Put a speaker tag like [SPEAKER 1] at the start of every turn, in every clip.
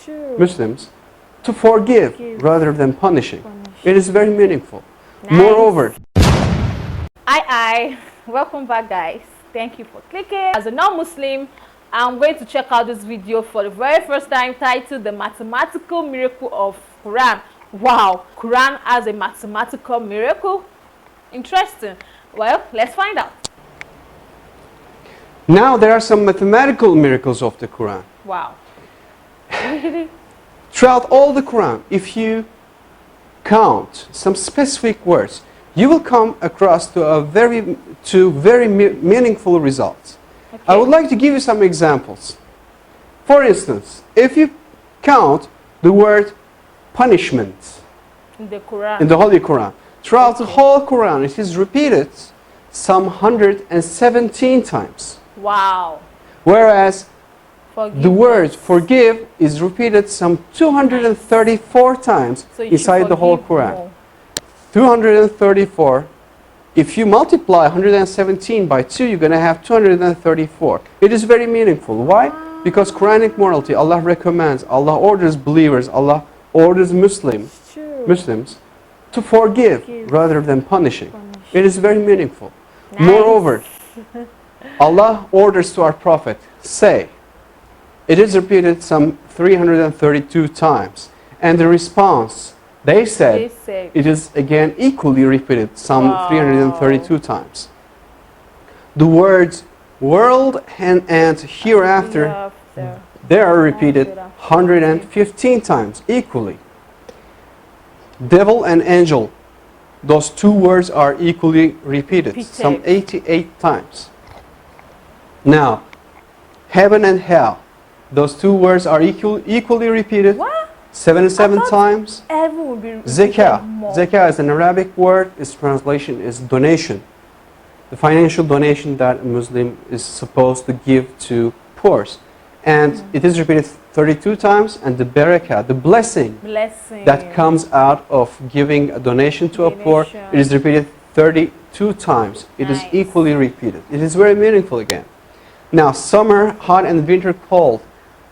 [SPEAKER 1] True.
[SPEAKER 2] Muslims to forgive rather than punishing. It is very meaningful.
[SPEAKER 1] Nice.
[SPEAKER 2] Moreover,
[SPEAKER 1] Welcome back, guys. Thank you for clicking. As a non-Muslim, I'm going to check out this video for the very first time, titled The Mathematical Miracle of Quran. Wow, Quran has a mathematical miracle? Interesting. Well, let's find out.
[SPEAKER 2] now there are some mathematical miracles of the Quran.
[SPEAKER 1] Wow.
[SPEAKER 2] Throughout all the Quran, if you count some specific words, you will come across to very meaningful results.
[SPEAKER 1] Okay.
[SPEAKER 2] I would like to give you some examples. For instance, if you count the word punishment
[SPEAKER 1] In the Quran.
[SPEAKER 2] in the Holy Quran, throughout the whole Quran, it is repeated some 117 times.
[SPEAKER 1] Wow.
[SPEAKER 2] Whereas
[SPEAKER 1] Forgiveness.
[SPEAKER 2] the word forgive is repeated some 234 times
[SPEAKER 1] So you
[SPEAKER 2] inside the whole
[SPEAKER 1] forgive
[SPEAKER 2] Quran.
[SPEAKER 1] more.
[SPEAKER 2] 234. If you multiply 117 by 2, you're going to have 234. It is very meaningful. Why? Because Quranic morality, Allah recommends, Allah orders believers, Allah orders Muslims to forgive rather than punishing. It is very meaningful.
[SPEAKER 1] Nice.
[SPEAKER 2] Moreover, Allah orders to our Prophet, say, it is repeated some 332 times. And the response, they said, it is again equally repeated some 332 times. The words world and hereafter, they are repeated 115 times equally. Devil and angel, those two words are equally repeated some 88 times. Now, heaven and hell, those two words are equally repeated 77 times. Zakir is an Arabic word. Its translation is donation. The financial donation that a Muslim is supposed to give to poor. And it is repeated 32 times. And the barakah, the blessing that comes out of giving a donation to a poor, it is repeated 32 times. It is equally repeated. It is very meaningful again. Now, summer, hot, and winter, cold.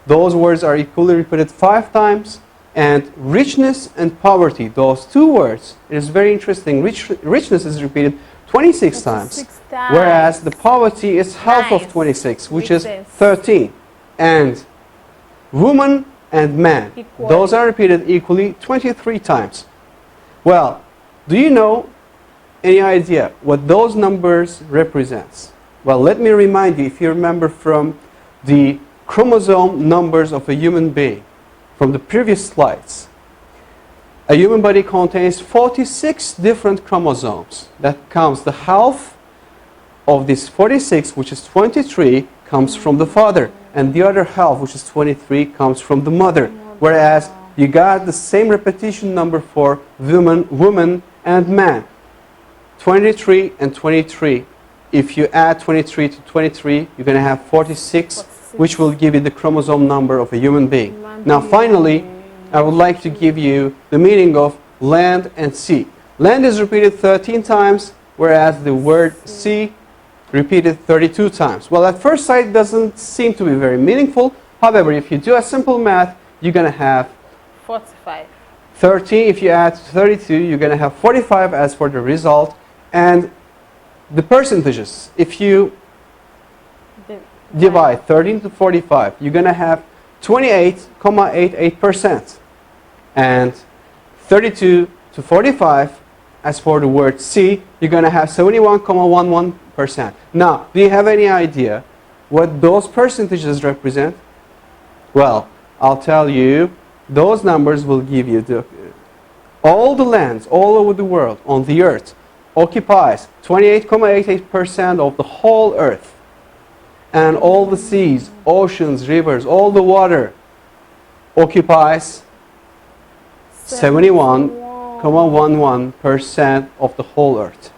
[SPEAKER 2] Those words are equally repeated 5 times. And richness and poverty, those two words, it is very interesting. Richness is repeated 26 times, whereas the poverty is half of 26, which is 13. And woman and man, those are repeated equally 23 times. Well, do you know any idea what those numbers represents? Well, let me remind you, if you remember from the chromosome numbers of a human being, from the previous slides, a human body contains 46 different chromosomes. That comes, the half of this 46, which is 23, comes from the father, and the other half, which is 23, comes from the mother. Whereas you got the same repetition number for woman and man, 23 and 23. If you add 23 to 23, you're going to have 46, which will give you the chromosome number of a human being. Now finally, I would like to give you the meaning of land and sea. Land is repeated 13 times, whereas the word sea repeated 32 times. Well, at first sight, it doesn't seem to be very meaningful. However, if you do a simple math, you're going to have
[SPEAKER 1] 45.
[SPEAKER 2] 13. If you add 32, you're going to have 45 as for the result. And the percentages, if you divide 13 to 45, you're going to have 28.88%. And 32 to 45, as for the word sea, you're going to have 71.11%. Now, do you have any idea what those percentages represent? Well, I'll tell you, those numbers will give you all the lands all over the world on the earth occupies 28.88% of the whole earth. And all the seas, oceans, rivers, all the water occupies 71.11% of the whole earth.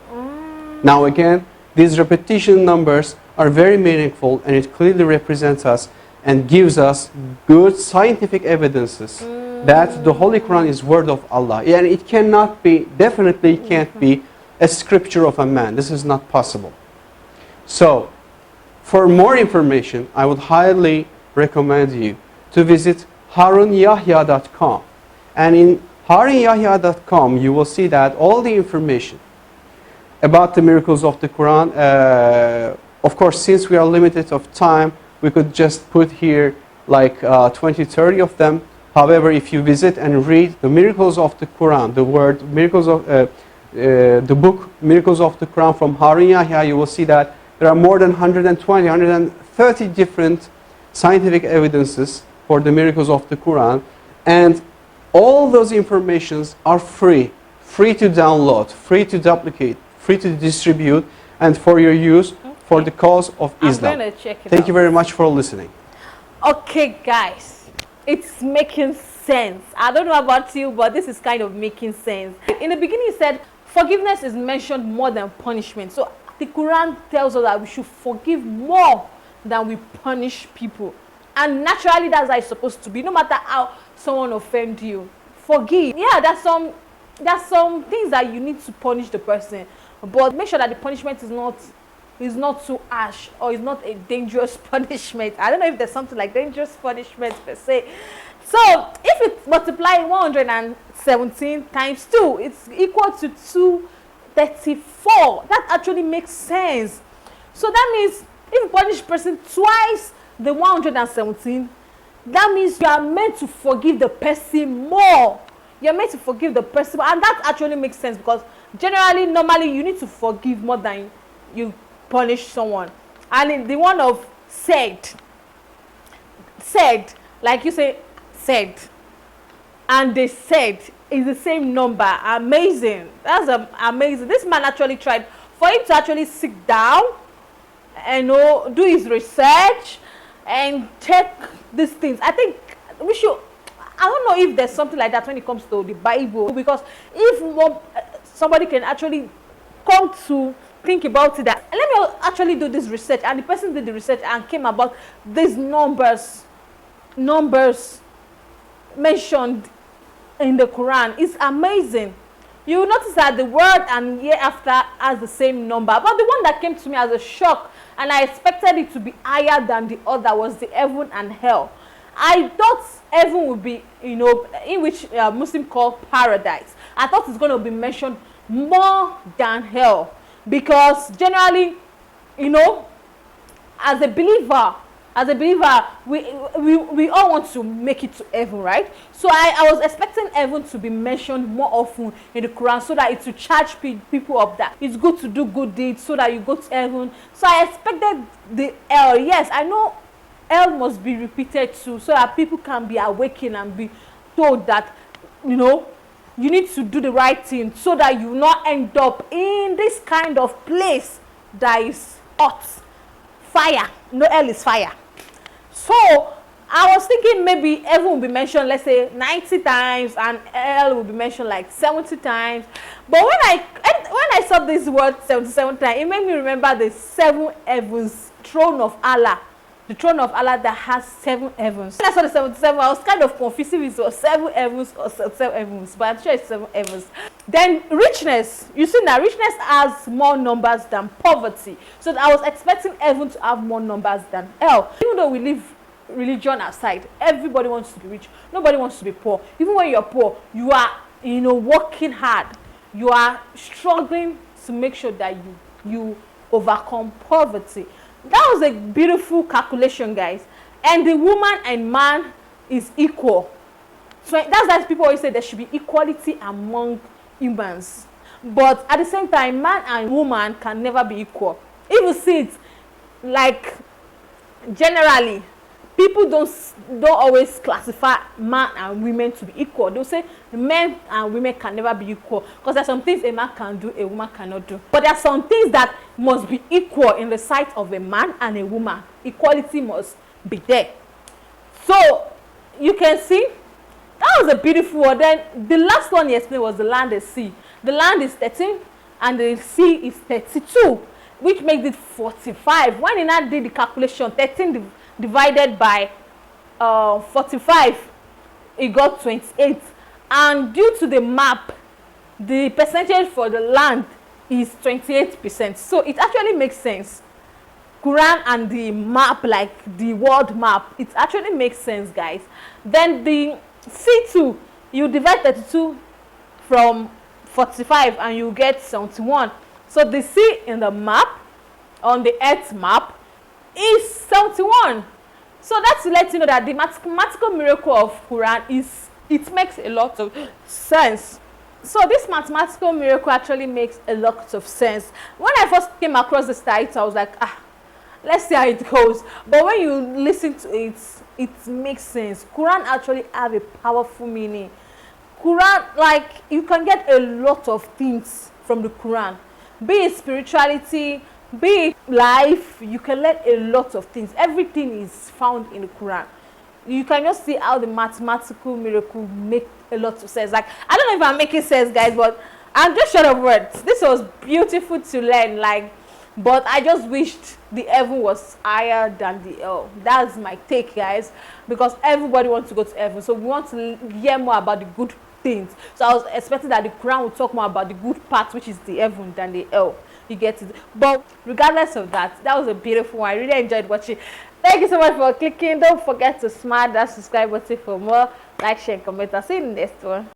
[SPEAKER 2] Now again, these repetition numbers are very meaningful, and it clearly represents us and gives us good scientific evidences that the Holy Quran is word of Allah. And it cannot be, definitely can't be a scripture of a man. This is not possible. So, for more information, I would highly recommend you to visit harunyahya.com. And in harunyahya.com, you will see that all the information about the miracles of the Quran. Of course, since we are limited of time, we could just put here like 20, 30 of them. However, if you visit and read the miracles of the Quran, the word miracles of the book Miracles of the Quran from Harun Yahya, you will see that there are more than 120, 130 different scientific evidences for the miracles of the Quran, and all those informations are free to download, free to duplicate, free to distribute, and for your use for the cause of Islam.
[SPEAKER 1] I'm gonna check it out.
[SPEAKER 2] Thank you very much for listening.
[SPEAKER 1] Okay, guys, it's making sense. I don't know about you, but this is kind of making sense. In the beginning, he said forgiveness is mentioned more than punishment. So the Quran tells us that we should forgive more than we punish people. And naturally, that's how it's supposed to be. No matter how someone offends you, forgive. Yeah, there's some things that you need to punish the person, but make sure that the punishment is not too harsh, or is not a dangerous punishment. I don't know if there's something like dangerous punishment per se. So if it's multiplying 117 times 2, it's equal to 234. That actually makes sense. So that means if you punish a person twice the 117, that means you are meant to forgive the person more. You're meant to forgive the person, and that actually makes sense, because generally, normally, you need to forgive more than you punish someone. And in the one of said, like you say, said, and they said is the same number. Amazing. That's amazing. This man actually tried. For him to actually sit down and do his research and check these things, I think we should. I don't know if there's something like that when it comes to the Bible, because if somebody can actually come to think about it, that let me actually do this research, and the person did the research and came about these numbers mentioned in the Quran. It's amazing. You will notice that the word and year after has the same number, but the one that came to me as a shock, and I expected it to be higher than the other, was the heaven and hell. I thought heaven would be, in which Muslims call paradise. I thought it's going to be mentioned more than hell, because generally, as a believer, we all want to make it to heaven, right? So I was expecting heaven to be mentioned more often in the Quran, so that it will charge people up that it's good to do good deeds so that you go to heaven. So I expected the hell. Yes, I know hell must be repeated too, so that people can be awakened and be told that, you need to do the right thing, so that you not end up in this kind of place that is hot. Fire. Hell is fire. So I was thinking maybe heaven will be mentioned, let's say 90 times, and hell will be mentioned like 70 times. But when I saw this word 77 times, it made me remember the 7 heavens, throne of Allah. The throne of Allah that has 7 heavens. When I saw the 77, I was kind of confused if it was 7 heavens or 7 heavens, but I'm sure it's 7 heavens. Then richness. You see that richness has more numbers than poverty. So I was expecting heaven to have more numbers than hell. Even though we leave religion aside, everybody wants to be rich. Nobody wants to be poor. Even when you're poor, you are, working hard. You are struggling to make sure that you overcome poverty. That was a beautiful calculation, guys. And the woman and man is equal. So that's why people always say there should be equality among humans. But at the same time, man and woman can never be equal. If you see it, like, generally, people don't always classify man and women to be equal. They'll say men and women can never be equal, because there's some things a man can do, a woman cannot do. But there are some things that must be equal in the sight of a man and a woman. Equality must be there. So you can see that was a beautiful one. Then the last one he explained was the land and sea. The land is 13 and the sea is 32, which makes it 45. When he now did the calculation, 13 divided by 45, it got 28. And due to the map, the percentage for the land is 28%. So it actually makes sense. Quran and the map, like the world map, it actually makes sense, guys. Then the C2, you divide 32 from 45 and you get 71. So the C in the map, on the earth map, is 71. So that's to let you know that the mathematical miracle of Quran is, it makes a lot of sense. So this mathematical miracle actually makes a lot of sense. When I first came across this title, I was like, let's see how it goes. But when you listen to it, it makes sense. Quran actually have a powerful meaning. Quran, like, you can get a lot of things from the Quran. Be it spirituality, be it life, you can learn a lot of things. Everything is found in the Quran. You can just see how the mathematical miracle make a lot of sense. Like, I don't know if I'm making sense, guys, but I'm just short of words. This was beautiful to learn, like, but I just wished the heaven was higher than the hell. That's my take, guys, because everybody wants to go to heaven, so we want to hear more about the good things. So I was expecting that the Quran would talk more about the good part, which is the heaven, than the hell. You get it? But regardless of that, that was a beautiful one. I really enjoyed watching. Thank you so much for clicking. Don't forget to smash that subscribe button for more. Like, share, and comment. I'll see you in the next one.